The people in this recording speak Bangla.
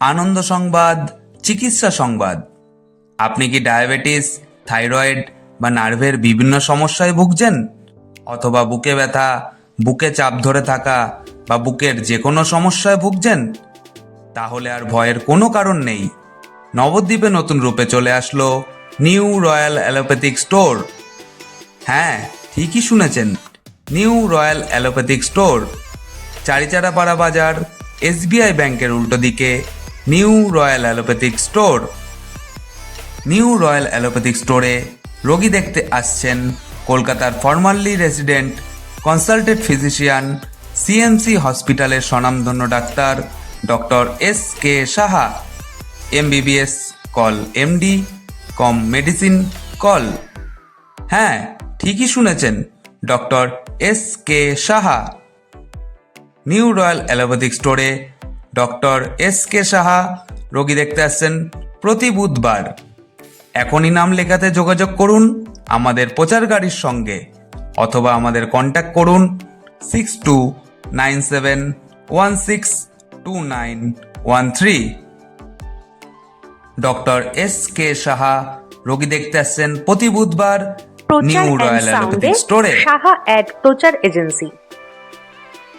আনন্দ সংবাদ, চিকিৎসা সংবাদ। আপনি কি ডায়াবেটিস, থাইরয়েড বা নার্ভের বিভিন্ন সমস্যায় ভুগছেন? অথবা বুকে ব্যথা, বুকে চাপ ধরে থাকা বা বুকের যে কোনো সমস্যায় ভুগছেন? তাহলে আর ভয়ের কোনো কারণ নেই। নবদ্বীপে নতুন রূপে চলে আসলো নিউ রয়্যাল অ্যালোপ্যাথিক স্টোর। হ্যাঁ, ঠিকই শুনেছেন, new royal allopathic store. Charicharapara Bazar, SBI ব্যাংকের উল্টো দিকে new royal allopathic store. New royal allopathic স্টোরে রোগী দেখতে আসছেন কলকাতার formerly resident consultant physician CMC হসপিটালের স্বনামধন্য ডাক্তার doctor S K Saha, MBBS Cal MD, কম মেডিসিন কল। হ্যাঁ, ঠিকই শুনেছেন, doctor S K Saha. New royal allopathic স্টোরে ডক্টর এস কে সাহা রোগী দেখতে আসছেন প্রতি বুধবার। এখনই নাম লেখাতে যোগাযোগ করুন আমাদের প্রচার গাড়ির সঙ্গে, অথবা আমাদের কন্ট্যাক্ট করুন 6297162913। ডক্টর এস কে সাহা রোগী দেখতে আসছেন প্রতি বুধবার প্রচার নিউ অ্যান্ড রয়্যাল সাউন্ডে অ্যালোপ্যাথিক স্টোরে। সাহা অ্যাড প্রচার এজেন্সি।